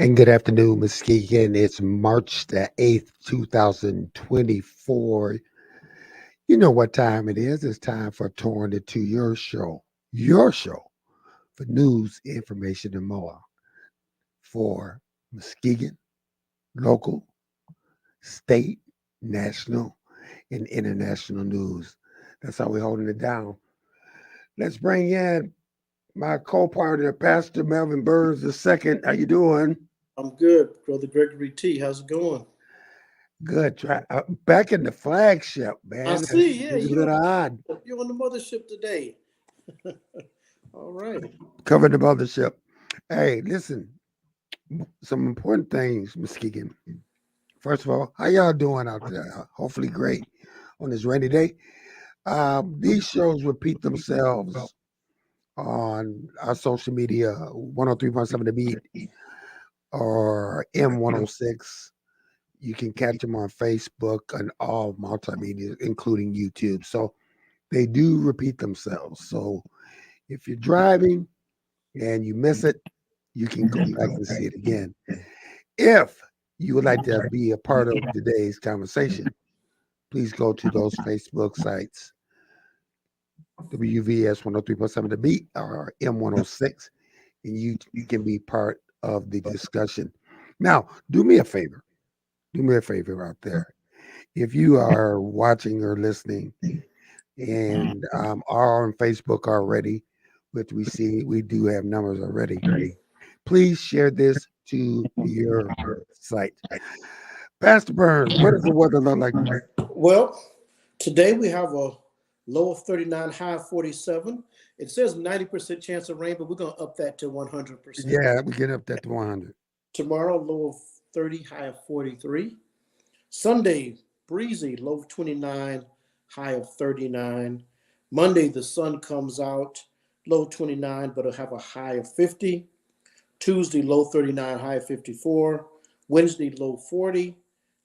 And good afternoon, Muskegon. It's March the 8th, 2024. You know what time it is. It's time for Touring It to your show for news, information, and more for Muskegon, local, state, national, and international news. That's how we're holding it down. Let's bring in my co-partner, Pastor Melvin Burns II. How you doing? I'm good, Brother Gregory T. How's it going? Good. Back in the flagship, I man. see. Yeah, It's a little odd. you're on the mothership today. All right. Covering the mothership. Hey, listen, some important things, Muskegon. First of all, how y'all doing out there? Hopefully great on this rainy day. These shows repeat themselves on our social media, 103.7 The Beat or M106. You can catch them on Facebook and all multimedia, including YouTube. So they do repeat themselves. So if you're driving and you miss it, you can go back and see it again. If you would like to be a part of today's conversation, please go to those Facebook sites, WVS 103.7 The Beat or M106, and you can be part of the discussion. Now, do me a favor. Do me a favor out there. If you are watching or listening and are on Facebook already, which we see we do have numbers already, please share this to your site. Pastor Burns, what does the weather look like? Well, today we have a low of 39, high of 47. It says 90% chance of rain, but we're going to up that to 100%. Yeah, we get up that to 100. Tomorrow, low of 30, high of 43. Sunday, breezy, low of 29, high of 39. Monday, the sun comes out, low 29, but it'll have a high of 50. Tuesday, low 39, high 54. Wednesday, low 40,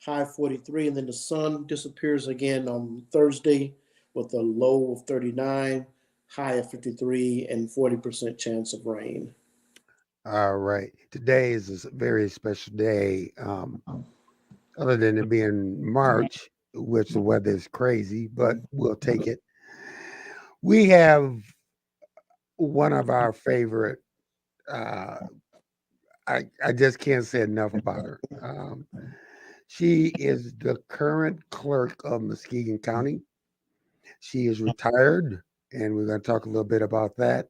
high 43. And then the sun disappears again on Thursday with a low of 39, high of 53, and 40% chance of rain. All right. Today is a very special day. Other than it being March, which the weather is crazy, but we'll take it. We have one of our favorite. Uh, I just can't say enough about her. She is the current clerk of Muskegon County. She is retired, and we're going to talk a little bit about that.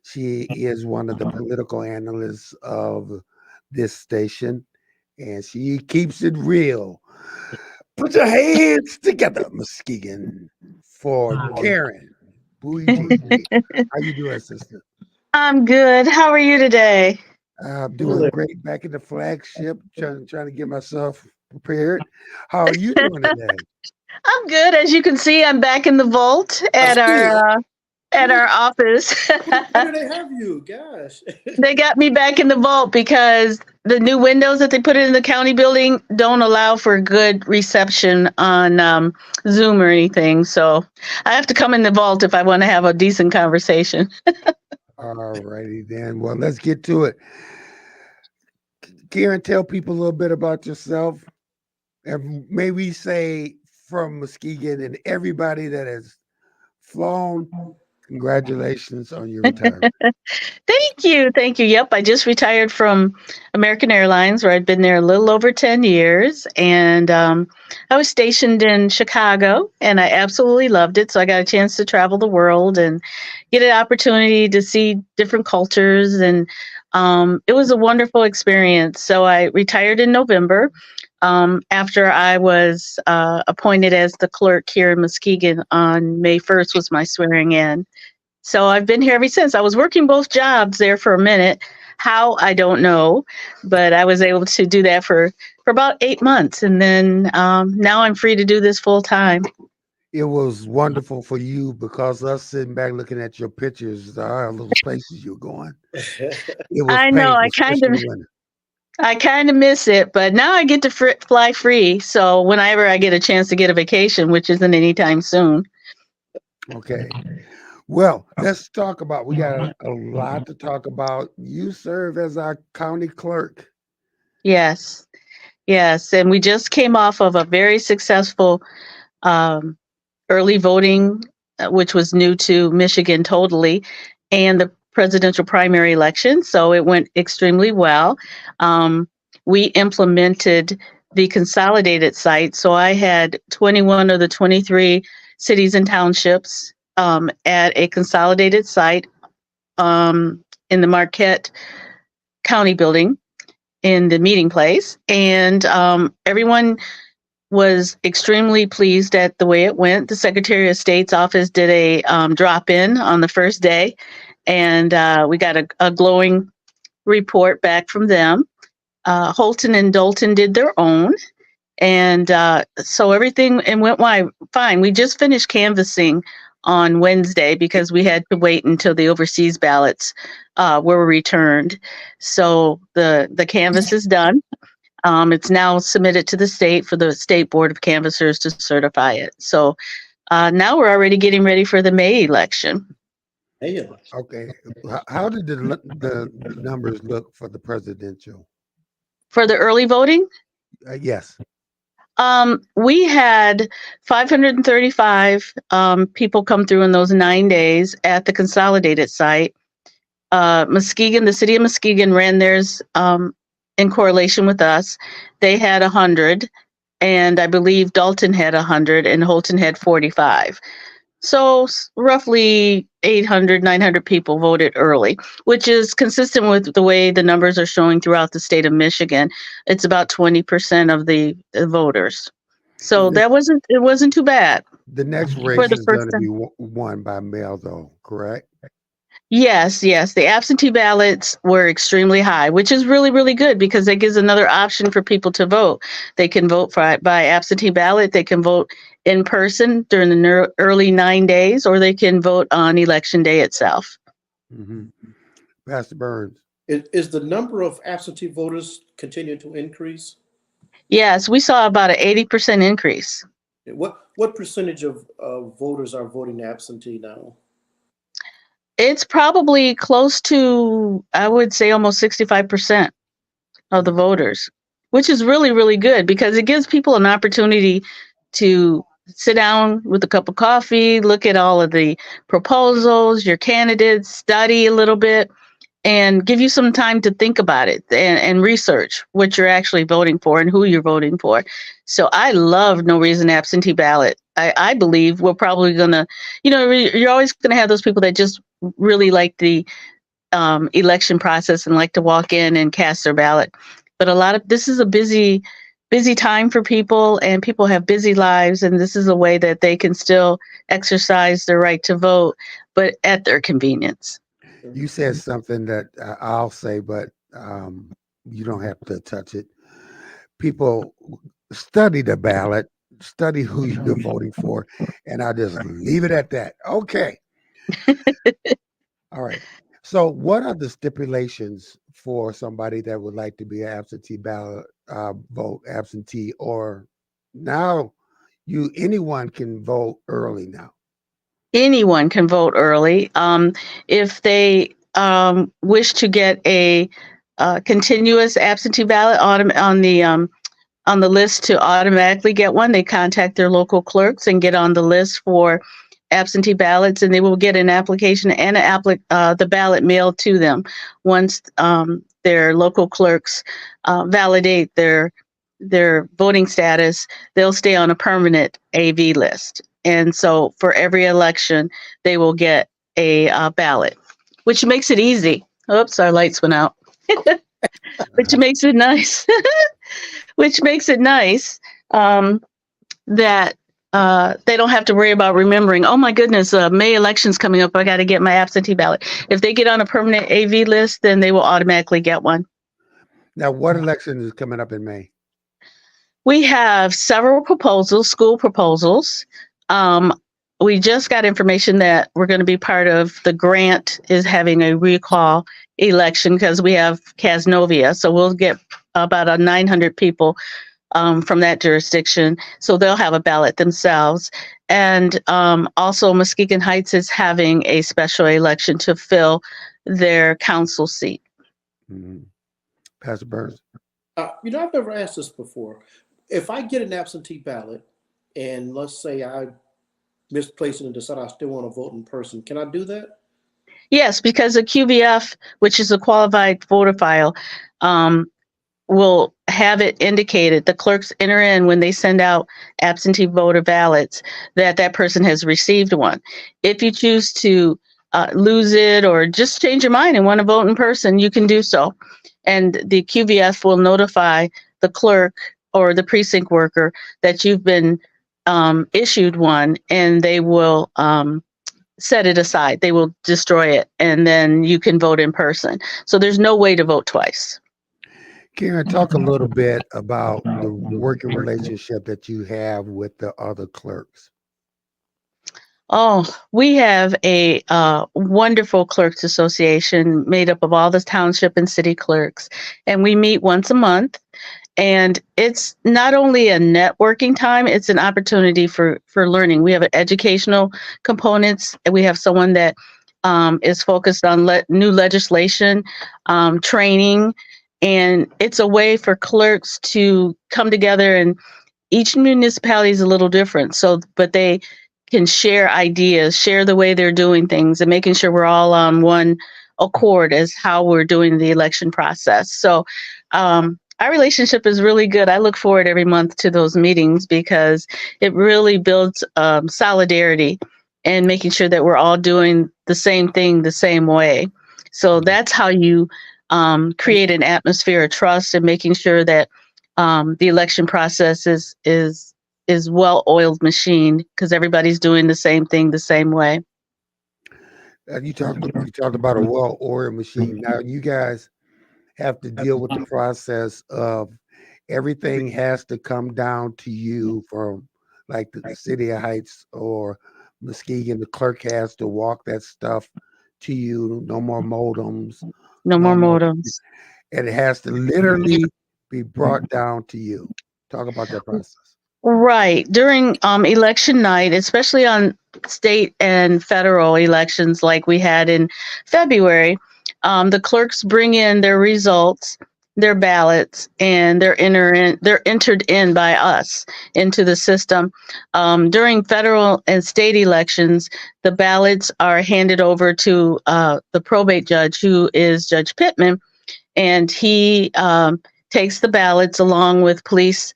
She is one of the political analysts of this station, and she keeps it real. Put your hands together, Muskegon, for Karen Buie. How you doing, sister? I'm good. How are you today? I'm doing great. Back in the flagship, trying to get myself prepared. How are you doing today? I'm good. As you can see, I'm back in the vault I at see it. our office. Where do they have you? Gosh. They got me back in the vault because the new windows that they put in the county building don't allow for good reception on Zoom or anything. So I have to come in the vault if I want to have a decent conversation. All righty then. Well, let's get to it. Karen, tell people a little bit about yourself, and maybe say from Muskegon and everybody that has flown. Congratulations on your retirement. Thank you. Thank you. Yep. I just retired from American Airlines, where I'd been there a little over 10 years. And I was stationed in Chicago, and I absolutely loved it. So I got a chance to travel the world and get an opportunity to see different cultures. And it was a wonderful experience. So I retired in November after I was appointed as the clerk here in Muskegon on May 1st was my swearing in. So I've been here ever since. I was working both jobs there for a minute. How, I don't know, but I was able to do that for about 8 months. And then now I'm free to do this full time. It was wonderful for you because us sitting back looking at your pictures, our little places you're going. It was I know painful, especially when I kind of miss it, but now I get to fly free. So whenever I get a chance to get a vacation, which isn't anytime soon. okay. Well, let's talk about. We got a lot to talk about. You serve as our county clerk. Yes. Yes. And we just came off of a very successful um, early voting, which was new to Michigan totally, and the presidential primary election. So it went extremely well. Um, we implemented the consolidated site. So I had 21 of the 23 cities and townships at a consolidated site in the Marquette County building in the meeting place. And everyone was extremely pleased at the way it went. The Secretary of State's office did a drop in on the first day, and we got a glowing report back from them. Holton and Dolton did their own, and so everything and went fine. We just finished canvassing on Wednesday because we had to wait until the overseas ballots were returned. So the canvass is done. It's now submitted to the state for the State Board of Canvassers to certify it. So now we're already getting ready for the May election. Okay. How did the numbers look for the presidential? For the early voting, Yes. we had 535 people come through in those 9 days at the consolidated site. Muskegon, the city of Muskegon, ran theirs in correlation with us. They had 100, and I believe Dalton had 100, and Holton had 45. So roughly 800, 900 people voted early, which is consistent with the way the numbers are showing throughout the state of Michigan. It's about 20% of the voters. So it wasn't too bad. The next race for the is first going to time. be won by mail, though, correct? Yes, yes. The absentee ballots were extremely high, which is really, really good because it gives another option for people to vote. They can vote by absentee ballot. They can vote in person during the early 9 days, or they can vote on election day itself. Mm-hmm. Pastor Burns. Is the number of absentee voters continuing to increase? Yes, we saw about an 80% increase. What percentage of voters are voting absentee now? It's probably close to, I would say, almost 65% of the voters, which is really, really good because it gives people an opportunity to sit down with a cup of coffee, look at all of the proposals, your candidates, study a little bit, and give you some time to think about it and research what you're actually voting for and who you're voting for. So I love no reason absentee ballot. I believe we're probably going to, you're always going to have those people that just really like the election process and like to walk in and cast their ballot. But this is a busy time for people, and people have busy lives, and this is a way that they can still exercise their right to vote, but at their convenience. You said something that I'll say, but you don't have to touch it. People study the ballot, study who you're voting for, and I'll just leave it at that. Okay. All right. So, what are the stipulations for somebody that would like to be an absentee ballot vote absentee, or now anyone can vote early now? Anyone can vote early. If they wish to get a continuous absentee ballot on the list to automatically get one, they contact their local clerks and get on the list for absentee ballots, and they will get an application and the ballot mailed to them once their local clerks validate their voting status. They'll stay on a permanent AV list. And so for every election, they will get a ballot, which makes it easy. Oops, our lights went out. Which makes it nice. Which makes it nice that they don't have to worry about remembering, oh my goodness, May election's coming up. I got to get my absentee ballot. If they get on a permanent AV list, then they will automatically get one. Now, what election is coming up in May? We have several proposals, school proposals. We just got information that we're going to be part of the grant is having a recall election because we have Casnovia. So we'll get about 900 people from that jurisdiction. So they'll have a ballot themselves. And also Muskegon Heights is having a special election to fill their council seat. Mm-hmm. Pastor Burns. I've never asked this before. If I get an absentee ballot, and let's say I misplace it and decide I still want to vote in person, can I do that? Yes, because a QVF, which is a qualified voter file, um, will have it indicated. The clerks enter in when they send out absentee voter ballots that that person has received one. If you choose to lose it or just change your mind and want to vote in person, you can do so. And the QVF will notify the clerk or the precinct worker that you've been issued one, and they will set it aside. They will destroy it, and then you can vote in person. So there's no way to vote twice. Karen, talk a little bit about the working relationship that you have with the other clerks. Oh, we have a wonderful clerks association made up of all the township and city clerks, and we meet once a month. And it's not only a networking time; it's an opportunity for learning. We have educational components, and we have someone that is focused on new legislation, training, and it's a way for clerks to come together. And each municipality is a little different, so but they can share ideas, share the way they're doing things, and making sure we're all on one accord as how we're doing the election process. So our relationship is really good. I look forward every month to those meetings because it really builds solidarity and making sure that we're all doing the same thing the same way. So that's how you create an atmosphere of trust and making sure that the election process is well-oiled machine because everybody's doing the same thing the same way. You talked about a well-oiled machine. Now you guys have to deal with the process of everything has to come down to you from like the City of Heights or Muskegon. The clerk has to walk that stuff to you. No more modems. No No more more. modems. And it has to literally be brought down to you. Talk about that process. Right. During election night, especially on state and federal elections like we had in February, the clerks bring in their results, their ballots, and they're entered in by us into the system. During federal and state elections, the ballots are handed over to the probate judge, who is Judge Pittman, and he takes the ballots along with police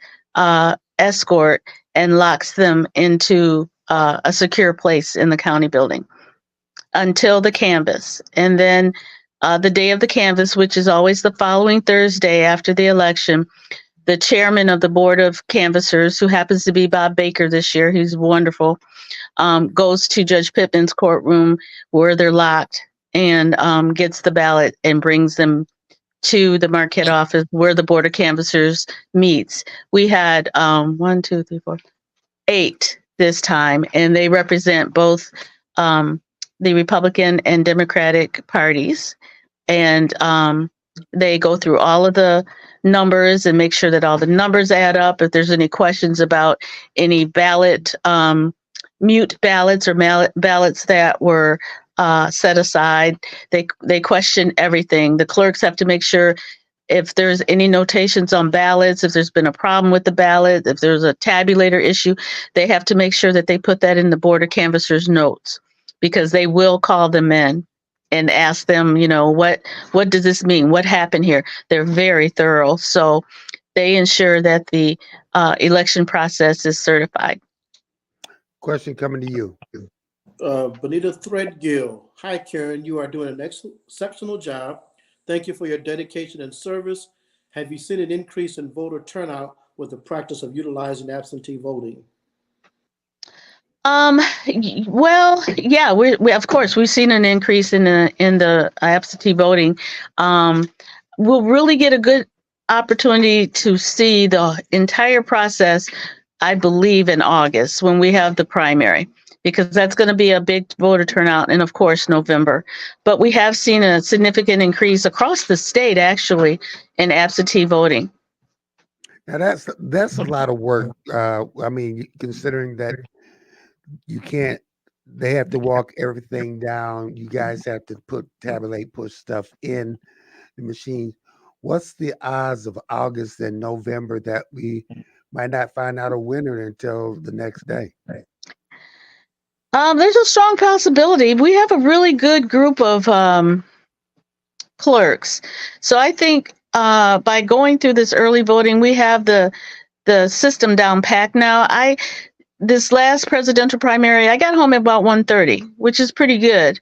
escort and locks them into a secure place in the county building until the canvass. And then the day of the canvass, which is always the following Thursday after the election, the chairman of the board of canvassers, who happens to be Bob Baker this year, he's wonderful, goes to Judge Pittman's courtroom where they're locked and gets the ballot and brings them to the Marquette office where the Board of Canvassers meets. We had 8 this time, and they represent both the Republican and Democratic parties. And they go through all of the numbers and make sure that all the numbers add up. If there's any questions about any ballot, mute ballots or ballots that were set aside, they question everything. The clerks have to make sure if there's any notations on ballots, if there's been a problem with the ballot, if there's a tabulator issue, they have to make sure that they put that in the Board of Canvassers notes, because they will call them in and ask them, what does this mean? What happened here? They're very thorough. So they ensure that the election process is certified. Question coming to you. Bonita Threadgill. Hi, Karen. You are doing an exceptional job. Thank you for your dedication and service. Have you seen an increase in voter turnout with the practice of utilizing absentee voting? Well, yeah, we of course we've seen an increase in the absentee voting. Um, we'll really get a good opportunity to see the entire process, I believe, in August when we have the primary, because that's going to be a big voter turnout, and of course November. But we have seen a significant increase across the state, actually, in absentee voting. Now that's a lot of work. I mean, considering that you can't, they have to walk everything down. You guys have to tabulate, put stuff in the machine. What's the odds of August and November that we might not find out a winner until the next day? There's a strong possibility. We have a really good group of clerks. So I think by going through this early voting, we have the system down packed now. This last presidential primary, I got home at about 1:30, which is pretty good.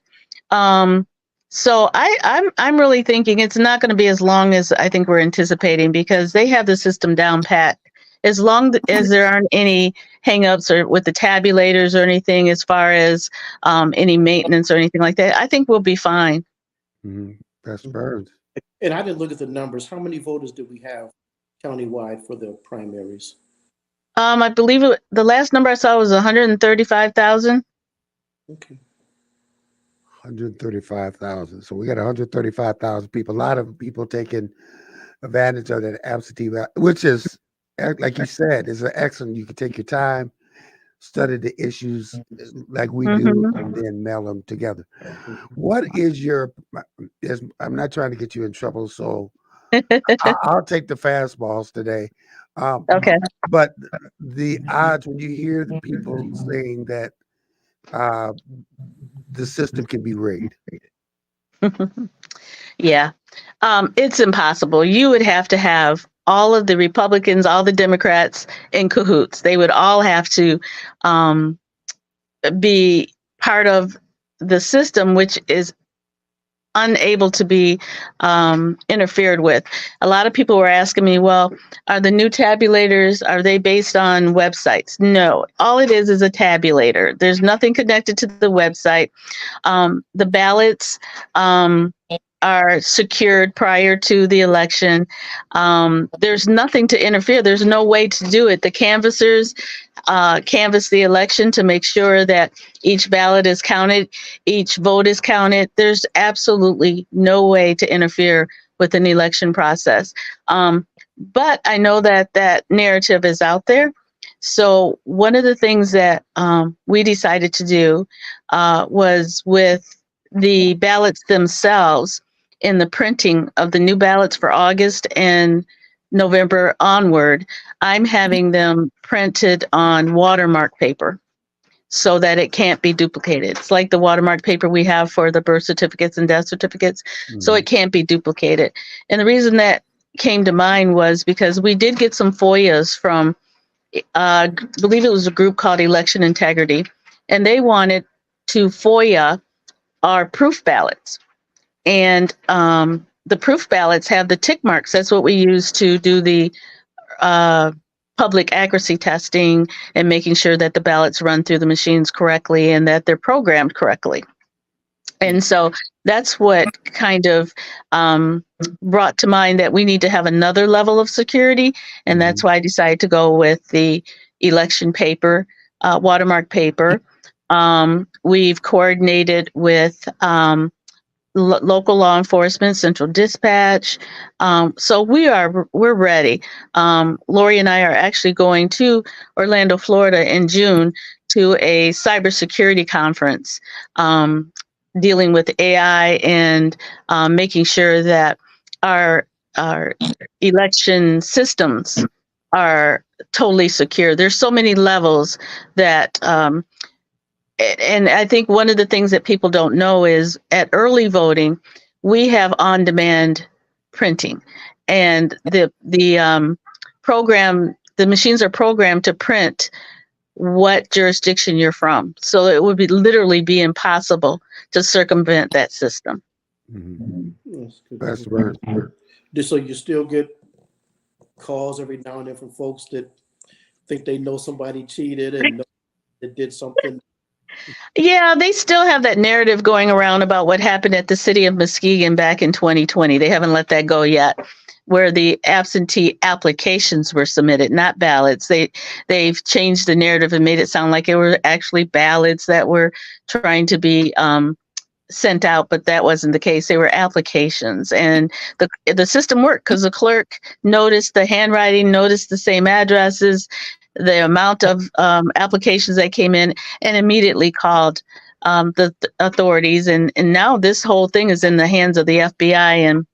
So I'm really thinking it's not going to be as long as I think we're anticipating, because they have the system down pat. As long as there aren't any hangups or with the tabulators or anything as far as any maintenance or anything like that, I think we'll be fine. Pastor Burns. And I didn't look at the numbers. How many voters did we have countywide for the primaries? I believe the last number I saw was 135,000. Okay. 135,000. So we got 135,000 people. A lot of people taking advantage of that absentee ballot, which is, like you said, is an excellent. You can take your time, study the issues like we do, and then mail them together. What is your? I'm not trying to get you in trouble, so I'll take the fastballs today. Okay. But the odds when you hear the people saying that the system can be rigged. Yeah. It's impossible. You would have to have all of the Republicans, all the Democrats in cahoots. They would all have to be part of the system, which is unable to be interfered with. A lot of people were asking me, well, are the new tabulators, are they based on websites? No, all it is a tabulator. There's nothing connected to the website. The ballots are secured prior to the election. There's nothing to interfere. There's no way to do it. The canvassers canvass the election to make sure that each ballot is counted, each vote is counted. There's absolutely no way to interfere with an election process. But I know that that narrative is out there. So one of the things that we decided to do was with the ballots themselves, in the printing of the new ballots for August and November onward, I'm having them printed on watermark paper so that it can't be duplicated. It's like the watermark paper we have for the birth certificates and death certificates, so it can't be duplicated. And the reason that came to mind was because we did get some FOIAs from, I believe it was a group called Election Integrity, and they wanted to FOIA our proof ballots. And the proof ballots have the tick marks. That's what we use to do the public accuracy testing and making sure that the ballots run through the machines correctly and that they're programmed correctly. And so that's what kind of brought to mind that we need to have another level of security. And that's why I decided to go with the election paper, watermark paper. We've coordinated with local law enforcement, central dispatch. So we're ready. Lori and I are actually going to Orlando, Florida in June to a cybersecurity conference dealing with AI and making sure that our election systems are totally secure. There's so many levels that and I think one of the things that people don't know is at early voting, we have on-demand printing, and the program, the machines are programmed to print what jurisdiction you're from. So it would literally be impossible to circumvent that system. That's good. So you still get calls every now and then from folks that think they know somebody cheated and know that did something. Yeah, they still have that narrative going around about what happened at the city of Muskegon back in 2020. They haven't let that go yet, where the absentee applications were submitted, not ballots. They've changed the narrative and made it sound like it were actually ballots that were trying to be sent out, but that wasn't the case. They were applications, and the system worked because the clerk noticed the handwriting, noticed the same addresses, the amount of applications that came in, and immediately called the authorities. And now this whole thing is in the hands of the FBI. And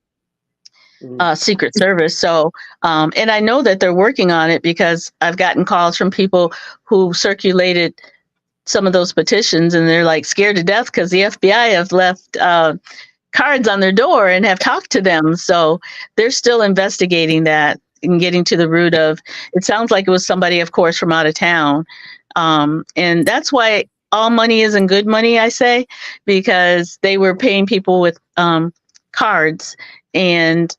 Secret Service. So, and I know that they're working on it because I've gotten calls from people who circulated some of those petitions, and they're like scared to death because the FBI have left cards on their door and have talked to them. So they're still investigating that and getting to the root of. It sounds like it was somebody, of course, from out of town, and that's why all money isn't good money, I say, because they were paying people with cards, and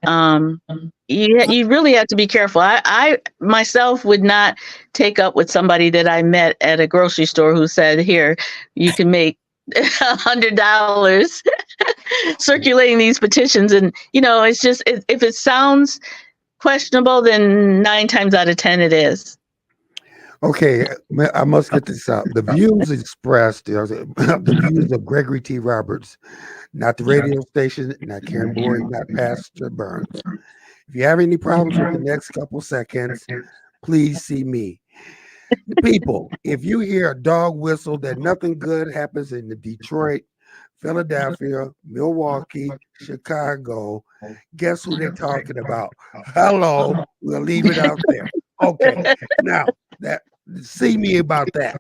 you really have to be careful. I myself would not take up with somebody that I met at a grocery store who said, "Here, you can make $100 circulating these petitions." And it's just if it sounds questionable, then 9 times out of 10 it is. Okay, I must get this out. The views expressed, the views of Gregory T. Roberts, not the radio station, not Karen Buie, not Pastor Burns. If you have any problems with the next couple seconds, please see me. People, if you hear a dog whistle, that nothing good happens in the Detroit, Philadelphia, Milwaukee, Chicago, guess who they're talking about? Hello, we'll leave it out there. Okay, now that see me about that.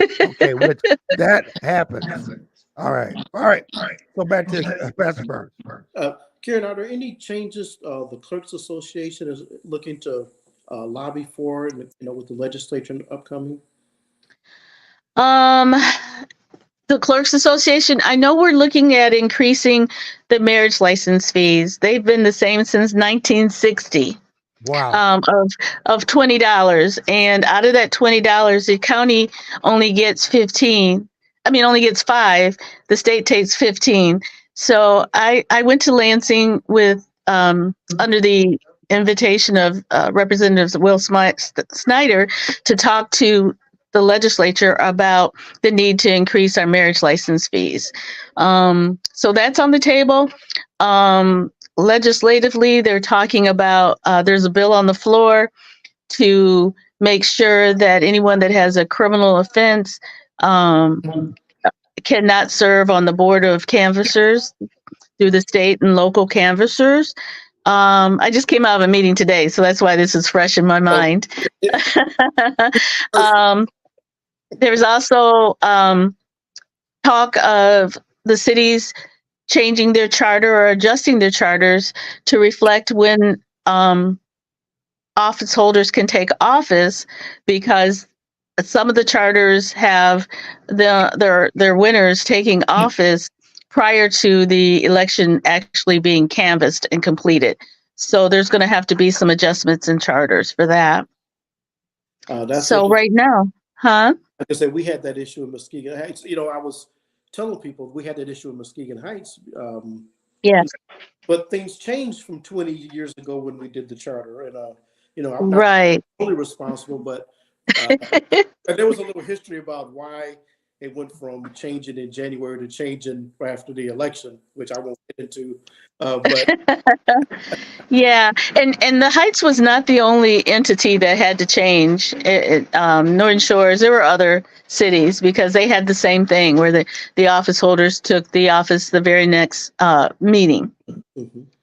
Okay, which that happens. All right. So back to Pastor Burns. Karen, are there any changes the Clerks Association is looking to lobby for, with the legislature upcoming? The Clerks Association, I know we're looking at increasing the marriage license fees. They've been the same since 1960. Wow. Of $20, and out of that $20, the county only gets 15. I mean, only gets 5. The state takes 15. So I went to Lansing with under the invitation of Representative Will Snyder to talk to the legislature about the need to increase our marriage license fees. So that's on the table. Legislatively, they're talking about there's a bill on the floor to make sure that anyone that has a criminal offense cannot serve on the board of canvassers through the state and local canvassers. I just came out of a meeting today, so that's why this is fresh in my mind. There's also talk of the cities changing their charter or adjusting their charters to reflect when office holders can take office, because some of the charters have their winners taking office prior to the election actually being canvassed and completed. So there's going to have to be some adjustments in charters for that. So right now, like I said, we had that issue in Muskegon Heights. I was telling people we had that issue in Muskegon Heights. Yes. But things changed from 20 years ago when we did the charter, and I'm not right. totally responsible, but there was a little history about why it went from changing in January to changing after the election, which I won't get into. But yeah, and the Heights was not the only entity that had to change. Northern Shores, there were other cities because they had the same thing where the office holders took the office the very next meeting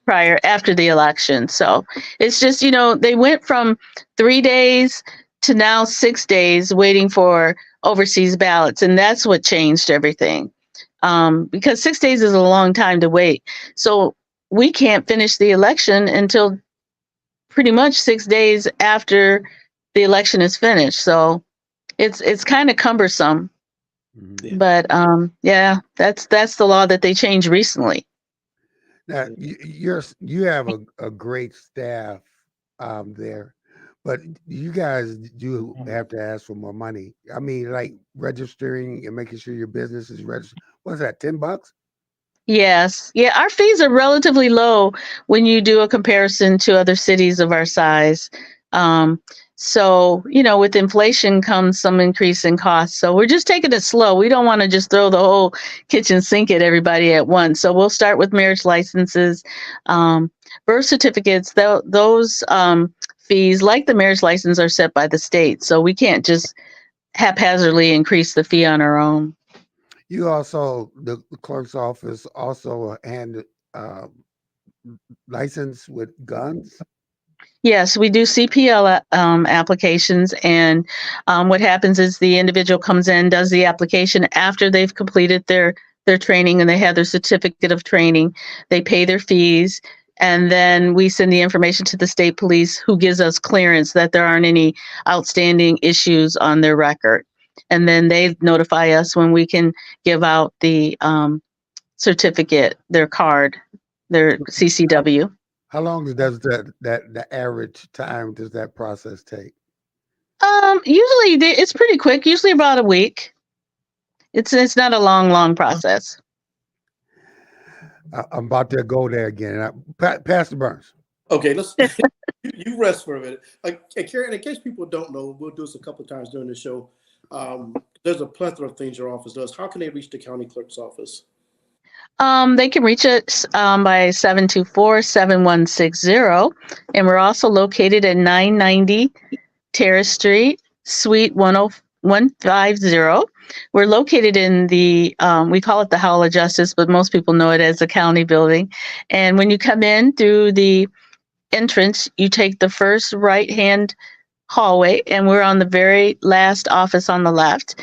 after the election. So it's just, they went from 3 days to now 6 days waiting for overseas ballots. And that's what changed everything. Because 6 days is a long time to wait. So we can't finish the election until pretty much 6 days after the election is finished. So it's kind of cumbersome. Yeah. But that's the law that they changed recently. Now you have a great staff there, but you guys do have to ask for more money. I mean, like registering and making sure your business is registered. What's that, $10? Yes. Yeah, our fees are relatively low when you do a comparison to other cities of our size. So, with inflation comes some increase in costs. So we're just taking it slow. We don't want to just throw the whole kitchen sink at everybody at once. So we'll start with marriage licenses, birth certificates. Those fees, like the marriage license, are set by the state. So we can't just haphazardly increase the fee on our own. You also, the clerk's office also license with guns? Yes, we do CPL applications, and what happens is the individual comes in, does the application after they've completed their training and they have their certificate of training. They pay their fees, and then we send the information to the state police, who gives us clearance that there aren't any outstanding issues on their record, and then they notify us when we can give out the certificate, their card, their CCW. How long does the average time does that process take? Usually it's pretty quick. Usually about a week. It's not a long process. I'm about to go there again. Pastor Burns. Okay, let's you rest for a minute. Karen, in case people don't know, we'll do this a couple of times during the show. There's a plethora of things your office does. How can they reach the county clerk's office? They can reach us by 724-7160, and we're also located at 990 Terrace Street, Suite 10150. We're located in the, we call it the Hall of Justice, but most people know it as the county building. And when you come in through the entrance, you take the first right-hand hallway, and we're on the very last office on the left.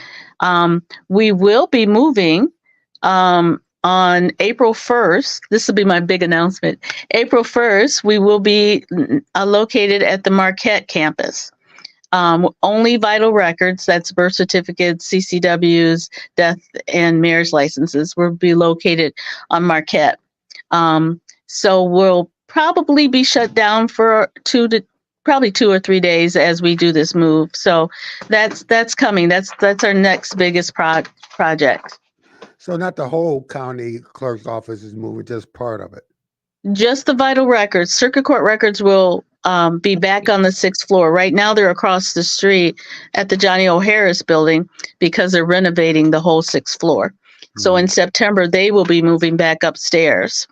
We will be moving on April 1st. This will be my big announcement. April 1st, we will be located at the Marquette campus. Only vital records, that's birth certificates, CCWs, death and marriage licenses, will be located on Marquette. So we'll probably be shut down for 2 or 3 days as we do this move. So that's coming. That's our next biggest project. So not the whole county clerk's office is moving, just part of it. Just the vital records. Circuit court records will be back on the 6th floor. Right now they're across the street at the Johnny O. Harris building because they're renovating the whole 6th floor. Mm-hmm. So in September, they will be moving back upstairs.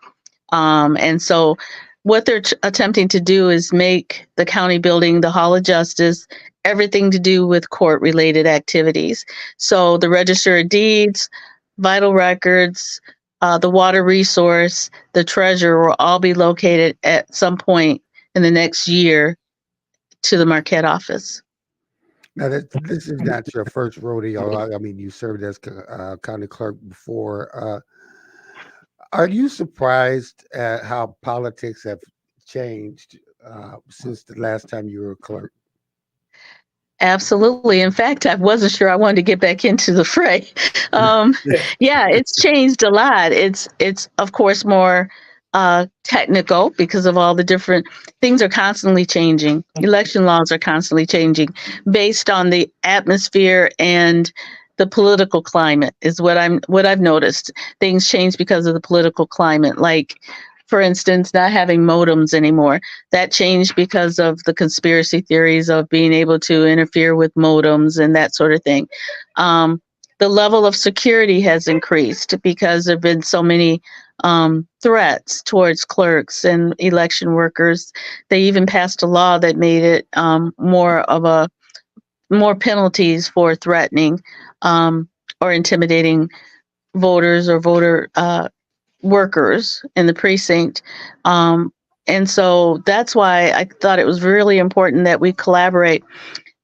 And so what they're attempting to do is make the county building the Hall of Justice, everything to do with court-related activities. So the Register of Deeds, vital records, the water resource, the treasurer will all be located at some point in the next year to the Marquette office. Now, this is not your first rodeo. I mean, you served as county clerk before. Are you surprised at how politics have changed since the last time you were a clerk? Absolutely. In fact, I wasn't sure I wanted to get back into the fray. Yeah, it's changed a lot. It's of course more technical because of all the different things are constantly changing. Election laws are constantly changing based on the atmosphere and the political climate is what I've noticed. Things change because of the political climate. Like, for instance, not having modems anymore. That changed because of the conspiracy theories of being able to interfere with modems and that sort of thing. The level of security has increased because there have been so many threats towards clerks and election workers. They even passed a law that made it more penalties for threatening or intimidating voters or voter workers in the precinct. And so that's why I thought it was really important that we collaborate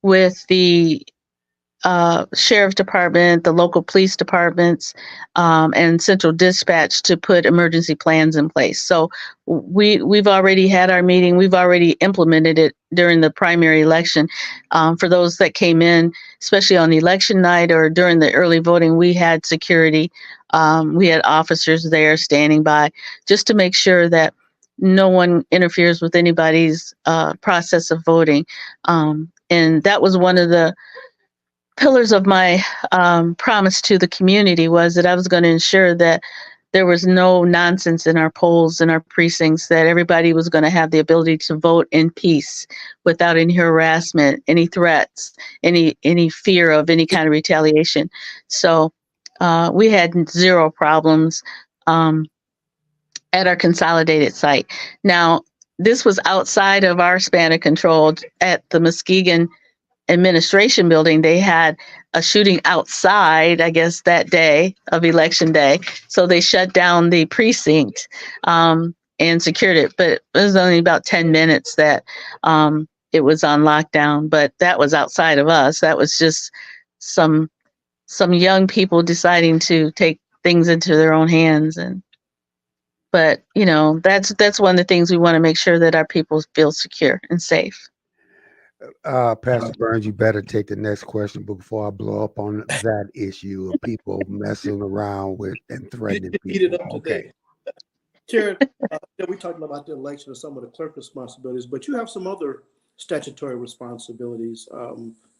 with the sheriff's department, the local police departments, and central dispatch to put emergency plans in place. So we've already had our meeting. We've already implemented it during the primary election. For those that came in, especially on election night or during the early voting, we had security. We had officers there standing by just to make sure that no one interferes with anybody's process of voting. And that was one of the pillars of my promise to the community, was that I was going to ensure that there was no nonsense in our polls and our precincts, that everybody was going to have the ability to vote in peace without any harassment, any threats, any fear of any kind of retaliation. So we had zero problems at our consolidated site. Now, this was outside of our span of control. At the Muskegon administration building, they had a shooting outside, I guess, that day of election day. So they shut down the precinct. and secured it. But it was only about 10 minutes that it was on lockdown. But that was outside of us. That was just some young people deciding to take things into their own hands. But that's one of the things we want to make sure that our people feel secure and safe. Pastor Burns, you better take the next question before I blow up on that issue of people messing around with and threatening Eat it people. up Okay. today. Karen, we talked about the election and some of the clerk responsibilities, but you have some other statutory responsibilities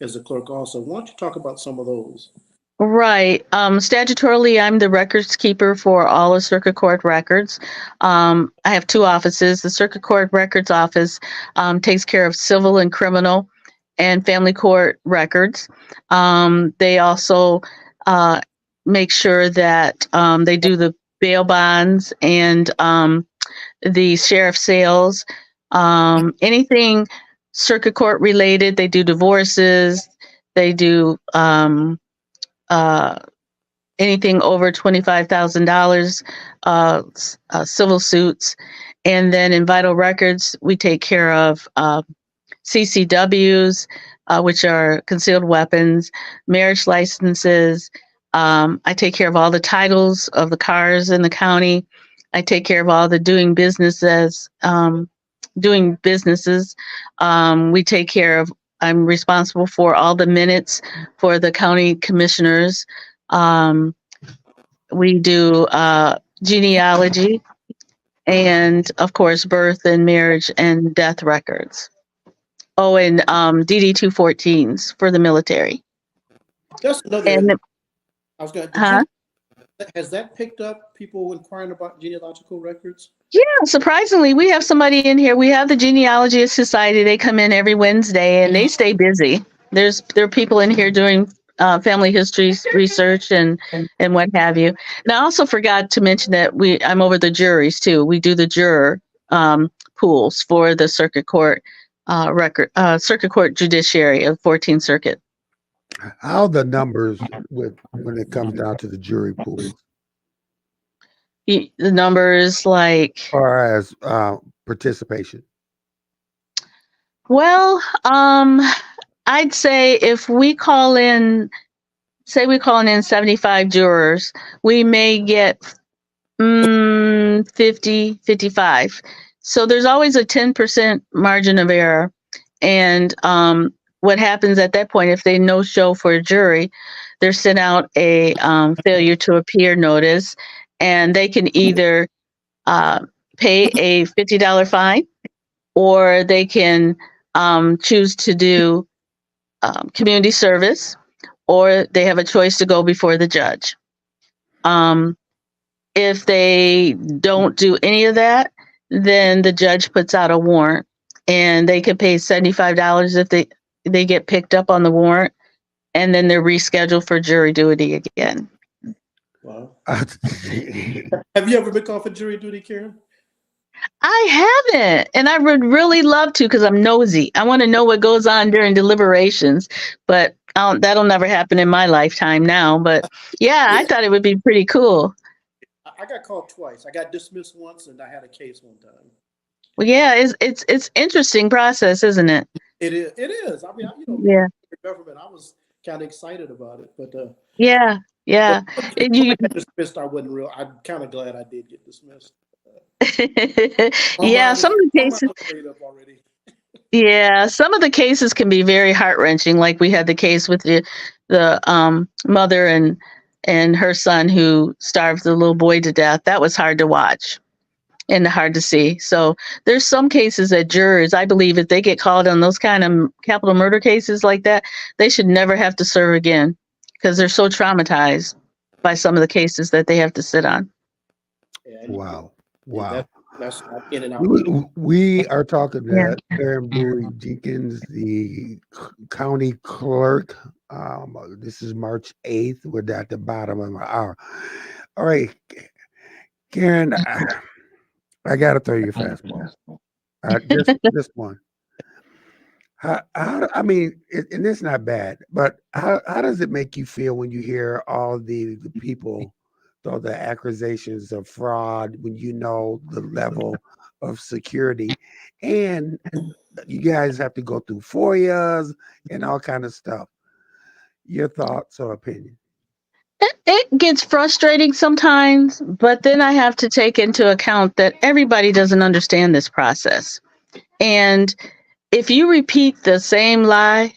as a clerk also. Why don't you talk about some of those? Right. Statutorily, I'm the records keeper for all of Circuit Court records. I have two offices. The Circuit Court Records Office takes care of civil and criminal and family court records. They also make sure that they do the bail bonds and the sheriff sales. Anything Circuit Court related, they do divorces, they do uh, anything over $25,000 civil suits. And then in vital records, we take care of CCWs, which are concealed weapons, marriage licenses. I take care of all the titles of the cars in the county. I take care of all the doing businesses. We take care of. I'm responsible for all the minutes for the county commissioners. We do genealogy and, of course, birth and marriage and death records. Oh, and DD 214s for the military. That's another. And I was going huh? Has that picked up people inquiring about genealogical records? Yeah, surprisingly, we have somebody in here. We have the Genealogy Society. They come in every Wednesday and they stay busy. There are people in here doing family history research and what have you. And I also forgot to mention that I'm over the juries too. We do the juror pools for the Circuit Court Circuit Court Judiciary of 14th Circuit. How are the numbers when it comes down to the jury pools? The numbers like, As far as participation? well, I'd say if we call in, say we calling in 75 jurors, we may get 50, 55. So there's always a 10% margin of error. And what happens at that point, if they no show for a jury, they're sent out a failure to appear notice, and they can either pay a $50 fine, or they can choose to do community service, or they have a choice to go before the judge. If they don't do any of that, then the judge puts out a warrant, and they can pay $75 if they get picked up on the warrant, and then they're rescheduled for jury duty again. Wow. Have you ever been called for jury duty, Karen? I haven't, and I would really love to because I'm nosy. I want to know what goes on during deliberations, but that'll never happen in my lifetime now. But yeah, I thought it would be pretty cool. I got called twice. I got dismissed once, and I had a case one time. Well, yeah, it's interesting process, isn't it? It is. It is. I mean, Yeah. Government. I was kind of excited about it, but yeah. When I got dismissed, I wasn't real. I'm kind of glad I did get dismissed. Yeah, some of the cases. Yeah, some of the cases can be very heart wrenching. Like we had the case with the mother and her son who starved the little boy to death. That was hard to watch and hard to see. So there's some cases that jurors, I believe, if they get called on those kind of capital murder cases like that, they should never have to serve again because they're so traumatized by some of the cases that they have to sit on. Wow. That's in and out. We are talking to Karen Buie Jenkins, the county clerk. This is March 8th. We're at the bottom of our hour. All right, Karen, I got to throw you a fastball. Just this one. I mean, and it's not bad, but how does it make you feel when you hear all the people, So the accusations of fraud, when you know the level of security, and you guys have to go through FOIAs and all kind of stuff. Your thoughts or opinion? It gets frustrating sometimes, but then I have to take into account that everybody doesn't understand this process. And if you repeat the same lie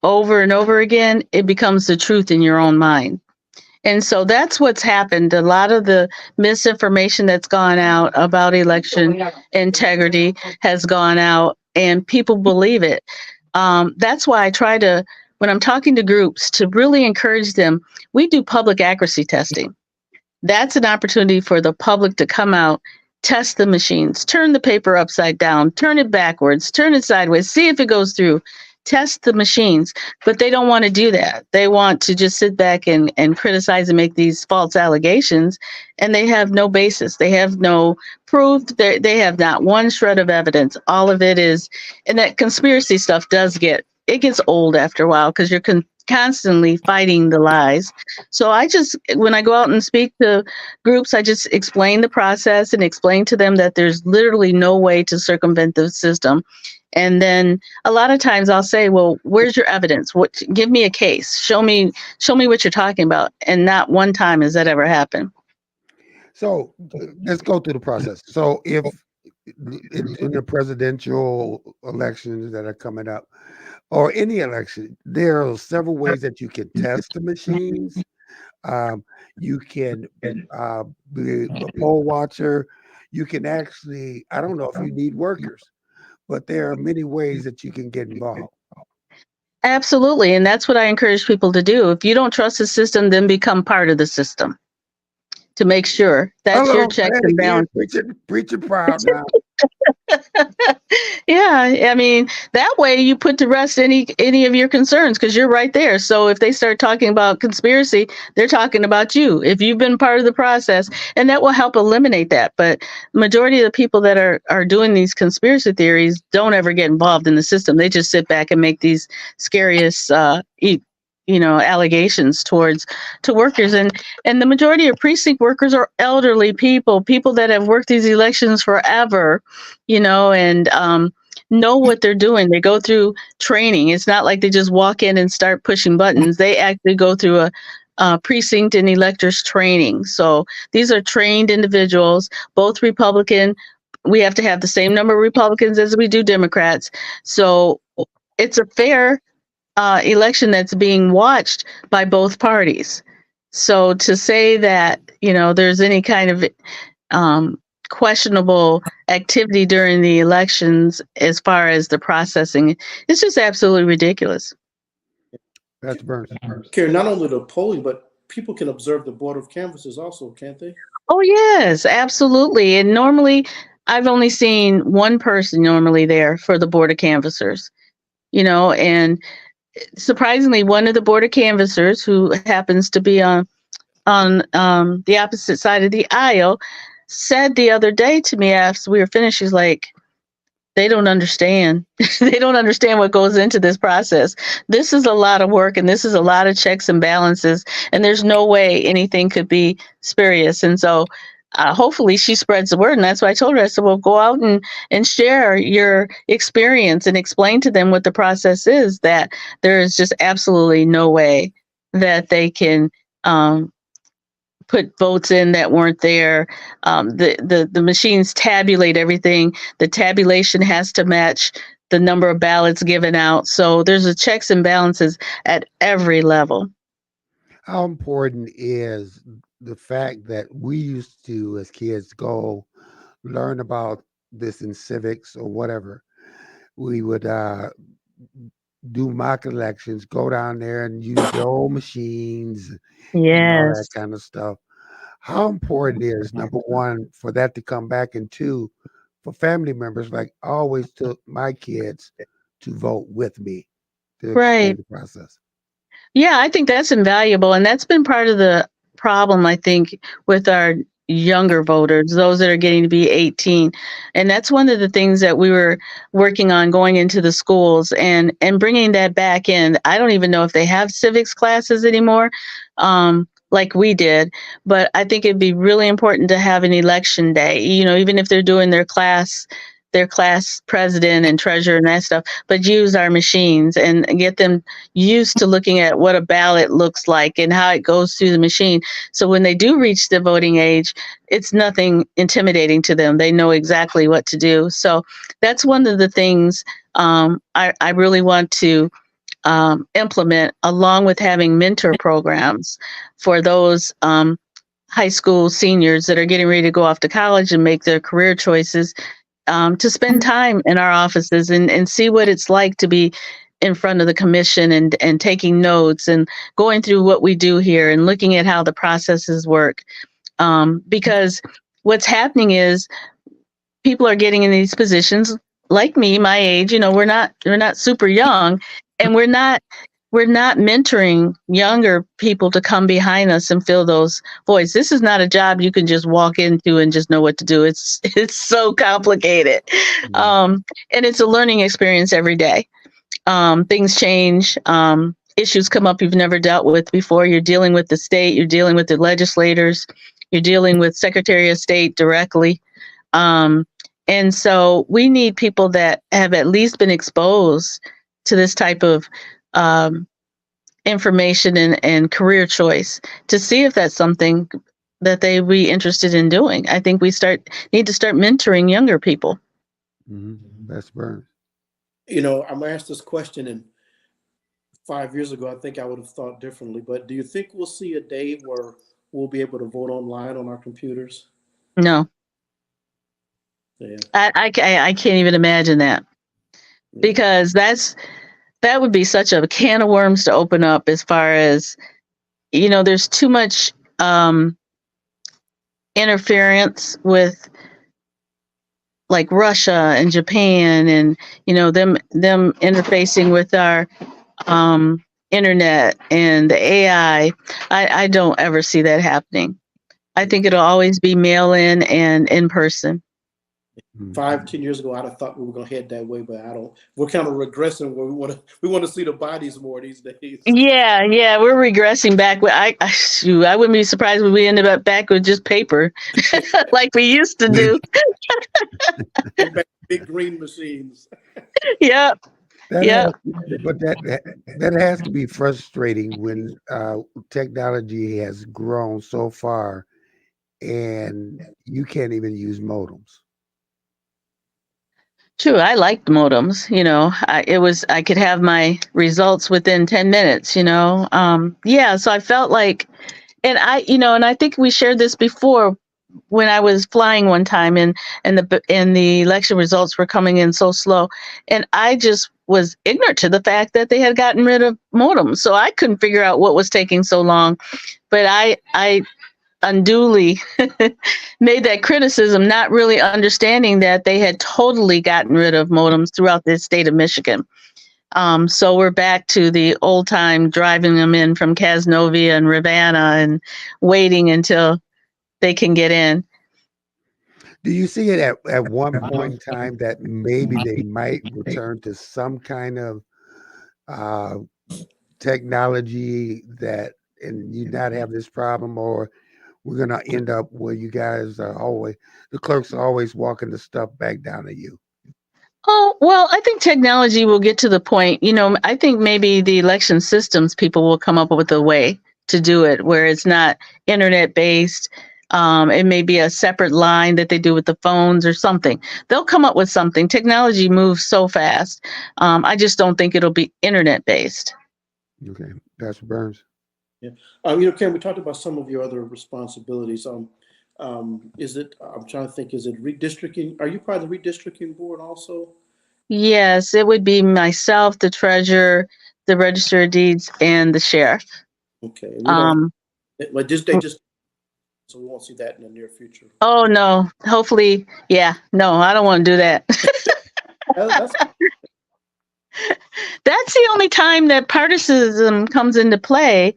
over and over again, it becomes the truth in your own mind. And so that's what's happened. A lot of the misinformation that's gone out about election integrity has gone out, and people believe it. That's why I try to, when I'm talking to groups, to really encourage them. We do public accuracy testing. That's an opportunity for the public to come out, test the machines, turn the paper upside down, turn it backwards, turn it sideways, see if it goes through, test the machines. But they don't want to do that. They want to just sit back and criticize and make these false allegations, and they have no basis. They have no proof. They have not one shred of evidence. All of it is, and that conspiracy stuff it gets old after a while because you're constantly fighting the lies. So when I go out and speak to groups, I just explain the process and explain to them that there's literally no way to circumvent the system. And then a lot of times I'll say, well, where's your evidence? Give me a case. Show me what you're talking about. And not one time has that ever happened. So let's go through the process. So if in the presidential elections that are coming up, or any election, there are several ways that you can test the machines. You can be a poll watcher. You can actually, I don't know if you need workers, but there are many ways that you can get involved. Absolutely. And that's what I encourage people to do. If you don't trust the system, then become part of the system to make sure that's your checks and balances. Preaching proud now. Yeah, I mean, that way you put to rest any of your concerns because you're right there. So if they start talking about conspiracy, they're talking about you. If you've been part of the process, and that will help eliminate that. But majority of the people that are doing these conspiracy theories don't ever get involved in the system. They just sit back and make these scariest allegations to workers, and the majority of precinct workers are elderly people that have worked these elections forever, and know what they're doing. They go through training. It's not like they just walk in and start pushing buttons. They actually go through a precinct and electors training. So these are trained individuals, both Republican. We have to have the same number of Republicans as we do Democrats. So it's a fair election that's being watched by both parties. So to say that, there's any kind of questionable activity during the elections as far as the processing, it's just absolutely ridiculous. That's Burns. Karen, not only the polling, but people can observe the board of canvassers also, can't they? Oh, yes, absolutely. And normally, I've only seen one person normally there for the board of canvassers, and surprisingly, one of the board of canvassers who happens to be on the opposite side of the aisle said the other day to me after we were finished, she's like, they don't understand. They don't understand what goes into this process. This is a lot of work, and this is a lot of checks and balances, and there's no way anything could be spurious. And so hopefully she spreads the word. And that's why I told her, I said, well, go out and share your experience and explain to them what the process is, that there is just absolutely no way that they can put votes in that weren't there. The machines tabulate everything. The tabulation has to match the number of ballots given out. So there's a checks and balances at every level. How important is the fact that we used to, as kids, go learn about this in civics or whatever? We would do mock elections, go down there and use the old machines and all that Yes. kind of stuff. How important is, number one, for that to come back, and two, for family members, like I always took my kids to vote with me to explain Right. the process. Yeah, I think that's invaluable. And that's been part of the problem, I think, with our younger voters, those that are getting to be 18. And that's one of the things that we were working on, going into the schools and bringing that back in. I don't even know if they have civics classes anymore. like we did, but I think it'd be really important to have an election day, even if they're doing their class president and treasurer and that stuff, but use our machines and get them used to looking at what a ballot looks like and how it goes through the machine. So when they do reach the voting age, it's nothing intimidating to them. They know exactly what to do. So that's one of the things I really want to implement, along with having mentor programs for those high school seniors that are getting ready to go off to college and make their career choices, to spend time in our offices and see what it's like to be in front of the commission and taking notes and going through what we do here and looking at how the processes work. Because what's happening is people are getting in these positions like me, my age, we're not super young, and we're not mentoring younger people to come behind us and fill those voids. This is not a job you can just walk into and just know what to do. It's so complicated. And it's a learning experience every day. Things change. Issues come up you've never dealt with before. You're dealing with the state, you're dealing with the legislators, you're dealing with Secretary of State directly. And so we need people that have at least been exposed to this type of information and career choice to see if that's something that they'd be interested in doing. I think we need to start mentoring younger people. That's Burns. I'm asked this question, and 5 years ago, I think I would have thought differently. But do you think we'll see a day where we'll be able to vote online on our computers? No. Yeah. I can't even imagine that, because that would be such a can of worms to open up, as far as, there's too much interference with like Russia and Japan and, them interfacing with our internet and the AI. I don't ever see that happening. I think it'll always be mail in and in person. 5-10 years ago, I'd have thought we were going to head that way, but I don't. We're kind of regressing where we want to see the bodies more these days. Yeah, we're regressing back. I wouldn't be surprised when we ended up back with just paper, like we used to do. Big green machines. Yep. But that has to be frustrating when technology has grown so far, and you can't even use modems. True, I liked modems. I could have my results within 10 minutes. So I felt like, and I think we shared this before, when I was flying one time and the election results were coming in so slow, and I just was ignorant to the fact that they had gotten rid of modems, so I couldn't figure out what was taking so long. But I unduly made that criticism, not really understanding that they had totally gotten rid of modems throughout the state of Michigan. So we're back to the old time, driving them in from Casnovia and Ravenna and waiting until they can get in. Do you see it at one point in time that maybe they might return to some kind of technology and you not have this problem, or we're going to end up where you guys the clerks are always walking the stuff back down to you? Oh, well, I think technology will get to the point, I think maybe the election systems people will come up with a way to do it where it's not internet based. It may be a separate line that they do with the phones or something. They'll come up with something. Technology moves so fast. I just don't think it'll be internet based. Okay, that's Burns. Yeah. Karen, we talked about some of your other responsibilities. Is it, I'm trying to think, is it redistricting? Are you part of the redistricting board also? Yes, it would be myself, the treasurer, the register of deeds, and the sheriff. Okay. So we won't see that in the near future. Oh, no. Hopefully. Yeah. No, I don't want to do that. That's the only time that partisanship comes into play.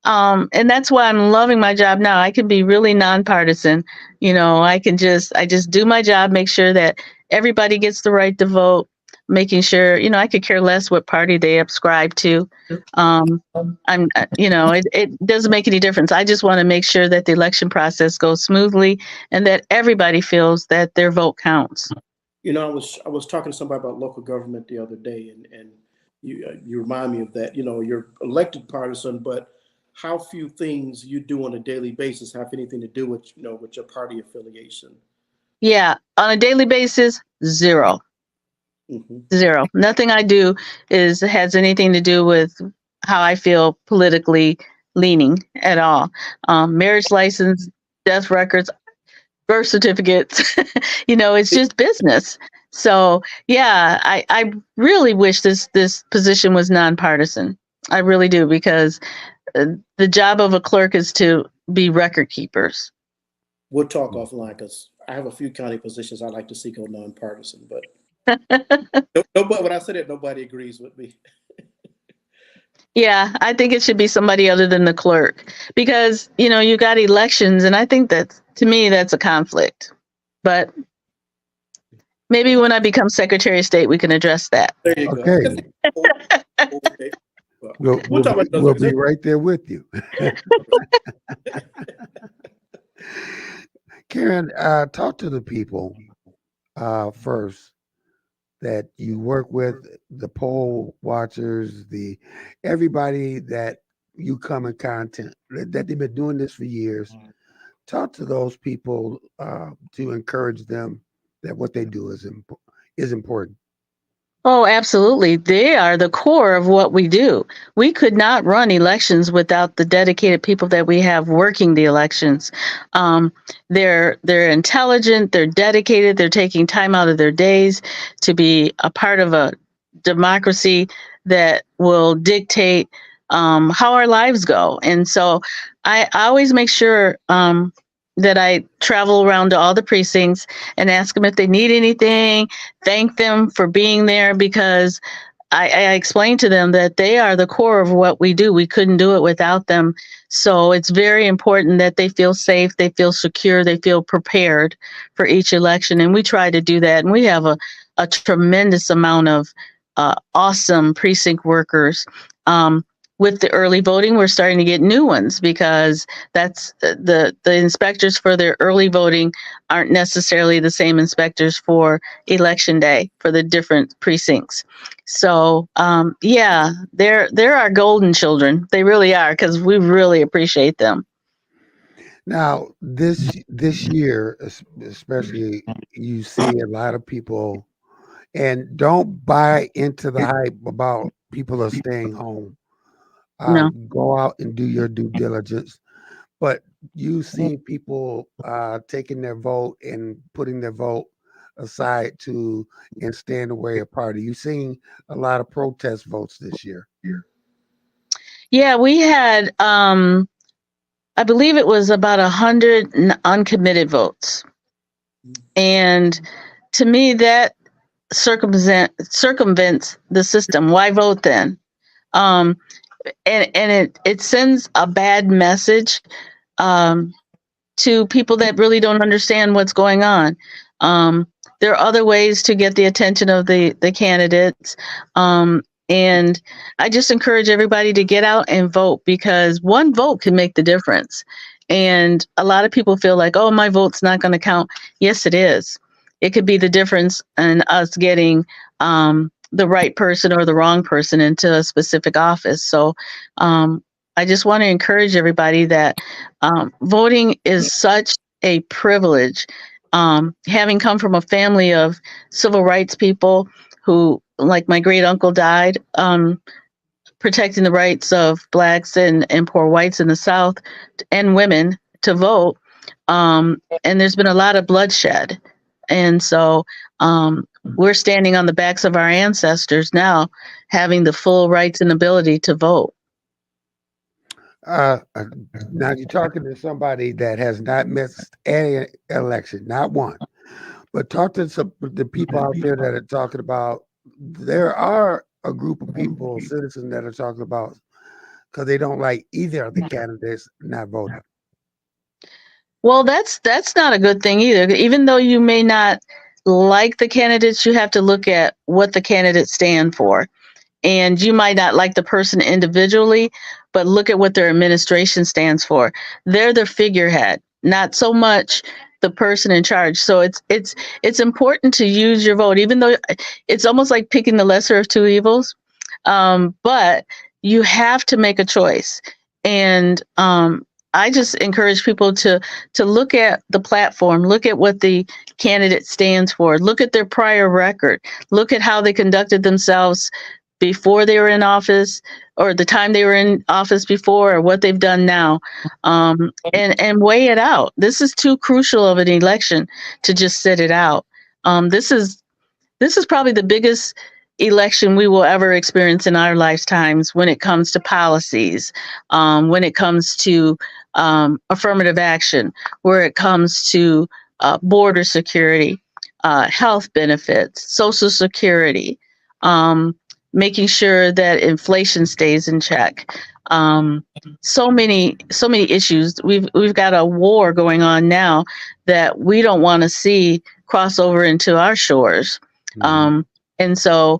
And that's why I'm loving my job now. I can be really nonpartisan. I just do my job, make sure that everybody gets the right to vote. making sure, I could care less what party they subscribe to. It doesn't make any difference. I just want to make sure that the election process goes smoothly and that everybody feels that their vote counts. I was talking to somebody about local government the other day, and you remind me of that. You're elected partisan, but how few things you do on a daily basis have anything to do with with your party affiliation. Yeah, on a daily basis, zero. Mm-hmm. Zero. Nothing I do has anything to do with how I feel politically leaning at all. Marriage license, death records, birth certificates, it's just business. So yeah, I really wish this position was nonpartisan. I really do, because the job of a clerk is to be record keepers. We'll talk offline because I have a few county positions I'd like to see go nonpartisan, but nobody, when I say that, nobody agrees with me. Yeah, I think it should be somebody other than the clerk, because, you got elections, and I think to me, that's a conflict. But maybe when I become Secretary of State, we can address that. There you go. Okay. Okay. We'll talk about we'll be right there with you. Karen, talk to the people first that you work with, the poll watchers, everybody that you come in contact that they've been doing this for years. Talk to those people to encourage them that what they do is important. Oh, absolutely. They are the core of what we do. We could not run elections without the dedicated people that we have working the elections. They're intelligent, they're dedicated, they're taking time out of their days to be a part of a democracy that will dictate how our lives go. And so I always make sure that I travel around to all the precincts and ask them if they need anything, thank them for being there, because I explained to them that they are the core of what we do. We couldn't do it without them. So it's very important that they feel safe, they feel secure, they feel prepared for each election. And we try to do that. And we have a tremendous amount of awesome precinct workers. With the early voting, we're starting to get new ones, because that's the inspectors for the early voting aren't necessarily the same inspectors for election day for the different precincts. So yeah, they're our golden children. They really are, because we really appreciate them. Now, this year, especially, you see a lot of people, and don't buy into the hype about people are staying home. No. Go out and do your due diligence. But you see people taking their vote and putting their vote aside and stand away a party. You've seen a lot of protest votes this year. Yeah, we had I believe it was about 100 uncommitted votes. And to me, that circumvents the system. Why vote then? And it sends a bad message to people that really don't understand what's going on. There are other ways to get the attention of the candidates. And I just encourage everybody to get out and vote, because one vote can make the difference. And a lot of people feel like, oh, my vote's not going to count. Yes, it is. It could be the difference in us getting the right person or the wrong person into a specific office. So I just want to encourage everybody that voting is such a privilege. Having come from a family of civil rights people who, like my great uncle, died protecting the rights of Blacks and poor whites in the South and women to vote. And there's been a lot of bloodshed. And so we're standing on the backs of our ancestors now, having the full rights and ability to vote. Now you're talking to somebody that has not missed any election, not one. But talk to the people out there that are talking about. There are a group of people, citizens, that are talking about because they don't like either of the candidates not voting. Well, that's not a good thing either. Even though you may not like the candidates, you have to look at what the candidates stand for. And you might not like the person individually, but look at what their administration stands for. They're the figurehead, not so much the person in charge. So it's important to use your vote, even though it's almost like picking the lesser of two evils. But you have to make a choice. And I just encourage people to look at the platform, look at what the candidate stands for, look at their prior record, look at how they conducted themselves before they were in office, or the time they were in office before, or what they've done now, and weigh it out. This is too crucial of an election to just sit it out. This is probably the biggest election we will ever experience in our lifetimes when it comes to policies, when it comes to affirmative action, where it comes to border security, health benefits, Social Security, making sure that inflation stays in check. So many issues. We've got a war going on now that we don't want to see cross over into our shores. Mhm. And so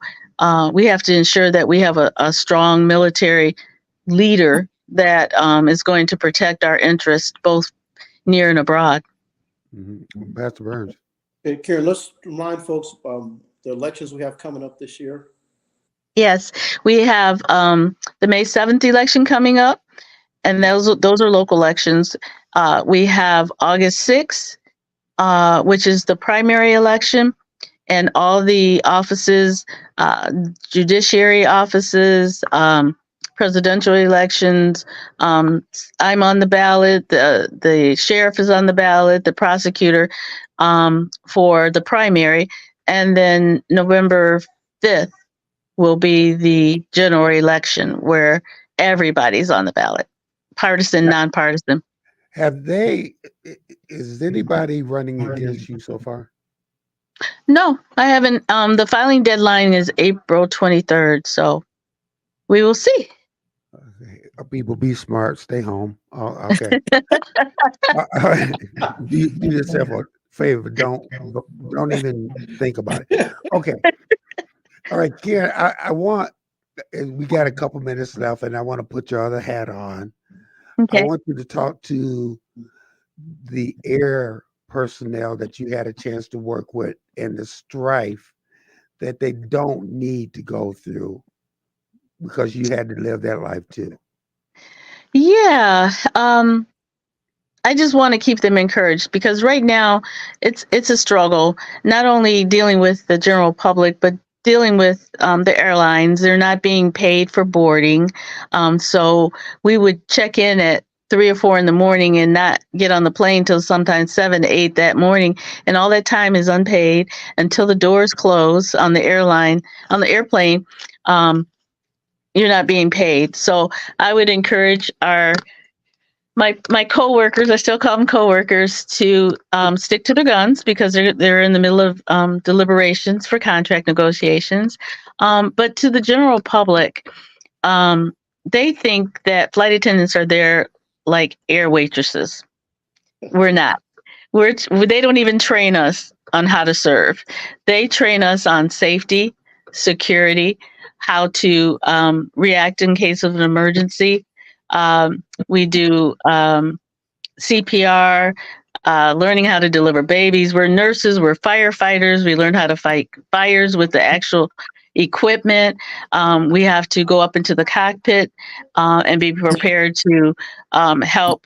we have to ensure that we have a strong military leader that is going to protect our interests both near and abroad. Pastor Burns. Okay, Karen, let's remind folks the elections we have coming up this year. Yes, we have the May 7th election coming up, and those are local elections. We have August 6th, which is the primary election, and all the offices, judiciary offices, presidential elections. I'm on the ballot. The sheriff is on the ballot. The prosecutor for the primary, and then November 5th will be the general election where everybody's on the ballot, partisan, nonpartisan. Is anybody running against you so far? No, I haven't. The filing deadline is April 23rd, so we will see. Okay. People, be smart, stay home. Oh, okay. Do yourself a favor. Don't even think about it. Okay. All right, Karen. We got a couple minutes left, and I want to put your other hat on. I Okay. want you to talk to the air personnel that you had a chance to work with and the strife that they don't need to go through because you had to live that life too. Yeah. I just want to keep them encouraged because right now it's a struggle, not only dealing with the general public, but dealing with the airlines. They're not being paid for boarding. So we would check in at 3 or 4 in the morning and not get on the plane till sometimes 7 to 8 that morning. And all that time is unpaid until the doors close on the airplane. You're not being paid. So I would encourage my coworkers, I still call them coworkers, to stick to their guns because they're in the middle of deliberations for contract negotiations. But to the general public, they think that flight attendants are there like air waitresses. We're not. They don't even train us on how to serve. They train us on safety, security, how to react in case of an emergency. We do CPR, learning how to deliver babies. We're nurses, we're firefighters. We learn how to fight fires with the actual equipment. We have to go up into the cockpit and be prepared to help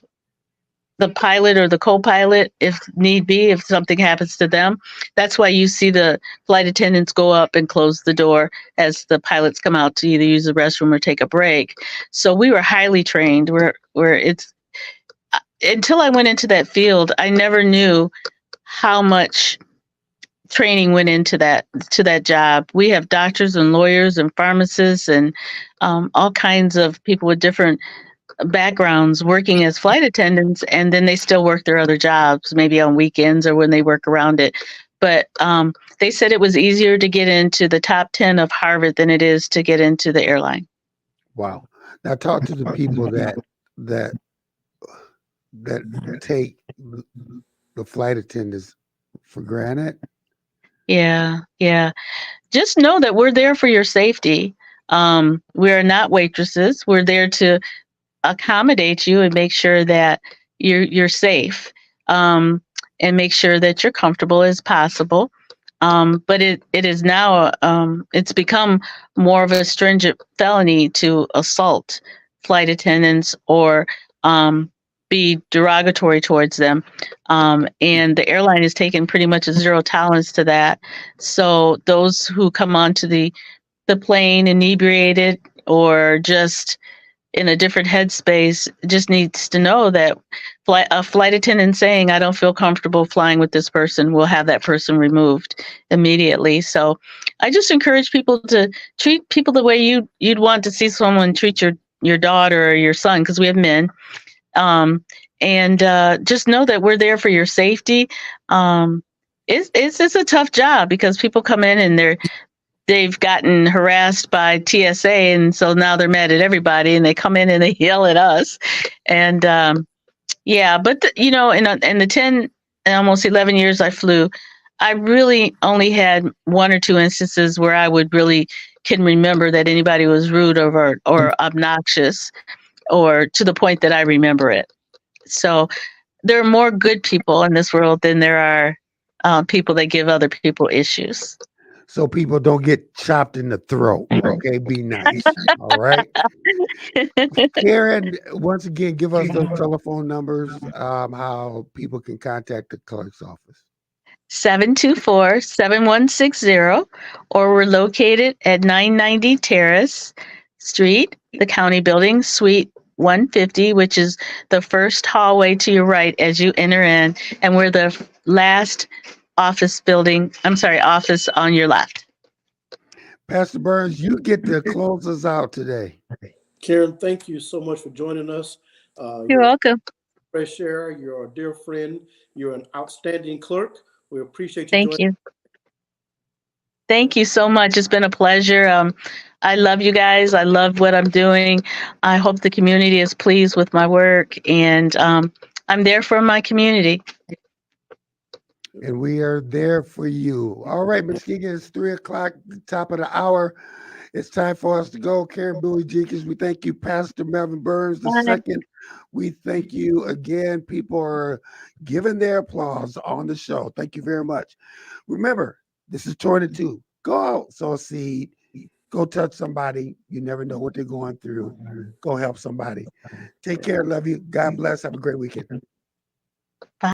the pilot or the co-pilot if need be, if something happens to them. That's why you see the flight attendants go up and close the door as the pilots come out to either use the restroom or take a break. So we were highly trained. Where it's until I went into that field, I never knew how much training went into that job. We have doctors and lawyers and pharmacists and all kinds of people with different backgrounds working as flight attendants, and then they still work their other jobs, maybe on weekends or when they work around it. But they said it was easier to get into the top 10 of Harvard than it is to get into the airline. Wow. Now talk to the people that take the flight attendants for granted Yeah. Yeah. Just know that we're there for your safety. We are not waitresses. We're there to accommodate you and make sure that you're safe, um, and make sure that you're comfortable as possible. But it is now it's become more of a stringent felony to assault flight attendants or be derogatory towards them. And the airline has taken pretty much a zero tolerance to that. So those who come onto the plane inebriated or just in a different headspace just needs to know that a flight attendant saying, I don't feel comfortable flying with this person, will have that person removed immediately. So I just encourage people to treat people the way you'd want to see someone treat your daughter or your son, because we have men. And just know that we're there for your safety. It's a tough job because people come in and they've gotten harassed by TSA, and so now they're mad at everybody, and they come in and they yell at us. And yeah, but in the 10 almost 11 years I flew, I really only had one or two instances where I would really can remember that anybody was rude or obnoxious, or to the point that I remember it. So there are more good people in this world than there are people that give other people issues. So people don't get chopped in the throat. Okay, be nice. All right. Karen, once again, give us those telephone numbers, how people can contact the clerk's office. 724-7160, or we're located at 990 Terrace Street, the county building, suite 150, which is the first hallway to your right as you enter in, and we're the last office on your left. Pastor Burns, you get to close us out today. Karen, thank you so much for joining us. You're You're a welcome. fresh air. You're a dear friend. You're an outstanding clerk. We appreciate you Thank joining. you. Thank you so much. It's been a pleasure. I love you guys. I love what I'm doing. I hope the community is pleased with my work, and I'm there for my community. And we are there for you. All right, Ms. Keegan, it's 3:00, the top of the hour. It's time for us to go. Karen Buie Jenkins, we thank you. Pastor Melvin Burns Bye. II, we thank you again. People are giving their applause on the show. Thank you very much. Remember, this is 22. Go out, sow a seed. Go touch somebody. You never know what they're going through. Go help somebody. Take care. Love you. God bless. Have a great weekend.